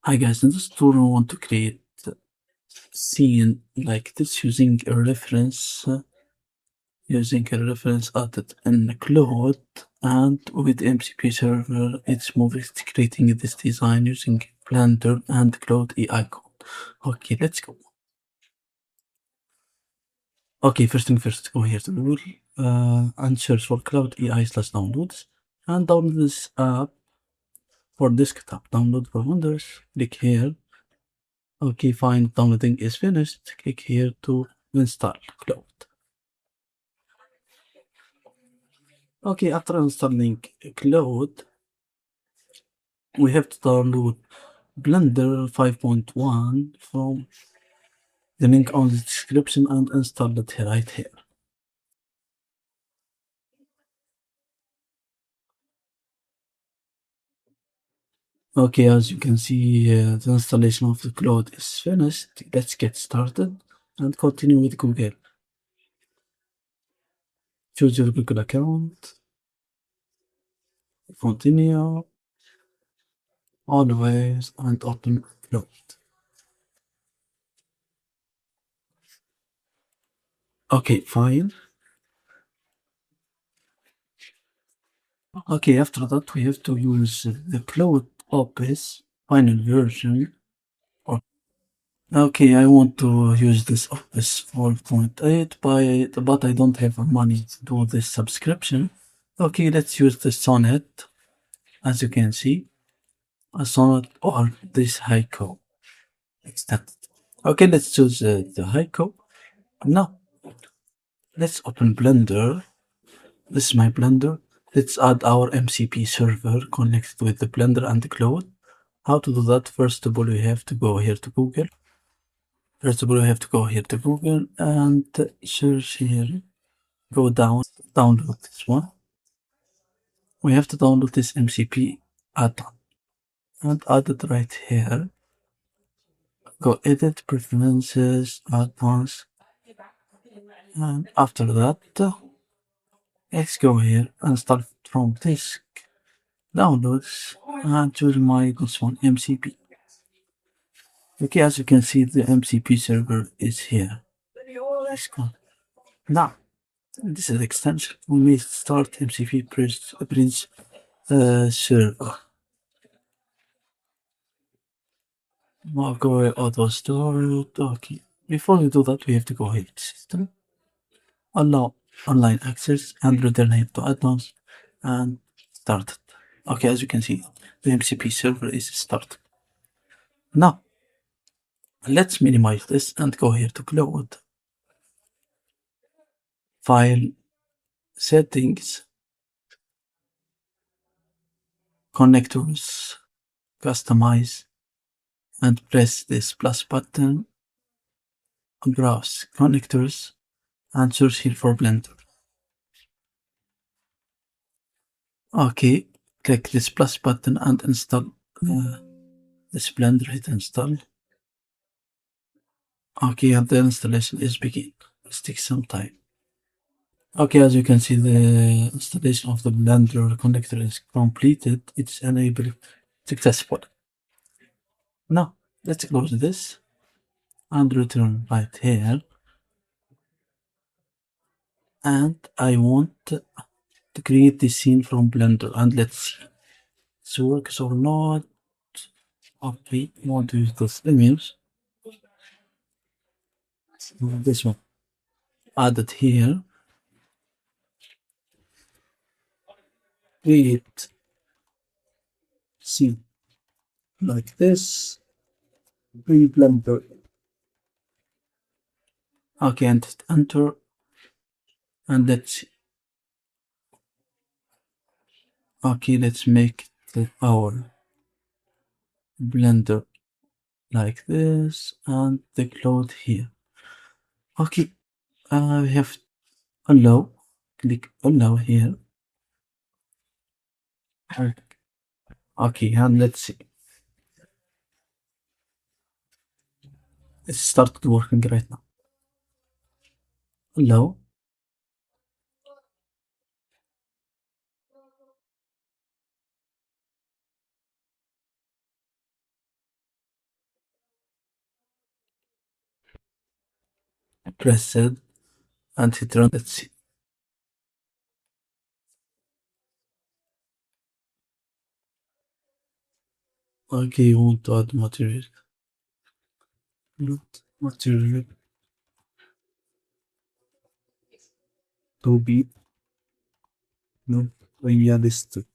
Hi guys, in this tool I want to create a scene like this using a reference added in Claude, and with MCP Server it's creating this design using Blender and Claude AI code. Okay, let's go. Okay, first thing first, go here to Google and search for Claude AI/downloads and download this app for desktop. Download for Windows, click here. Okay, fine, downloading is finished. Click here to install Claude. Okay, after installing Claude, we have to download Blender 5.1 from the link on the description and install it right here. Okay, as you can see, the installation of the Claude is finished. Let's get started and continue with Google. Choose your Google account, continue, always, and open Claude. Okay, fine. Okay, after that we have to use the Claude Opus final version. Okay, I want to use this Office 4.8, but I don't have money to do this subscription. Okay, let's use the Sonnet, as you can see, a Sonnet or this Haiku extended. Okay, let's choose the Haiku. Now, let's open Blender. This is my Blender. Let's add our MCP server connected with the Blender and the Cloud. How to do that? First of all, we have to go here to Google. First of all, we have to go here to Google and search here. Go down, download this one. We have to download this MCP add-on and add it right here. Go edit, preferences, add-ons, and after that, let's go here and start from disk, downloads, and choose my this one MCP. Okay, as you can see, the MCP server is here. Let's go. Now, this is extension. We may start MCP bridge server. Go auto storage. Okay. Before we do that, we have to go here to system, allow online access, and return here to add-ons and start it. Okay, as you can see, the MCP server is started. Now, let's minimize this and go here to Cloud, File, Settings, Connectors, Customize, and press this plus button, browse connectors, and search here for Blender. Okay, click this plus button and install this Blender. Hit install. Okay, and the installation is begin. It takes some time. Okay, as you can see, the installation of the Blender connector is completed. It's enabled successful. Now, let's close this and return right here. And I want to create the scene from Blender, and let's see if it works or not. Okay, I want to use this image. This one. Add it here. Create scene like this. Blender. Okay, and hit enter. And let's see. Okay, let's make our Blender like this and the cloud here. Okay, we have allow. Click allow here. Okay, and let's see. It's started working right now. Allow. Press Z and hit run. Let's see. Okay, you want to add material. Not material to be no realistic.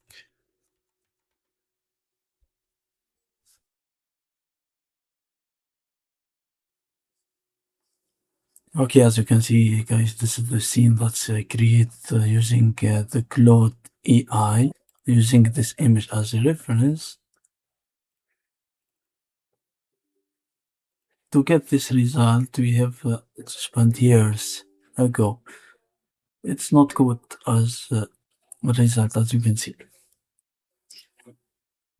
Okay, as you can see, guys, this is the scene that's created using the Claude AI, using this image as a reference. To get this result, we have spent years ago. It's not good as a result, as you can see.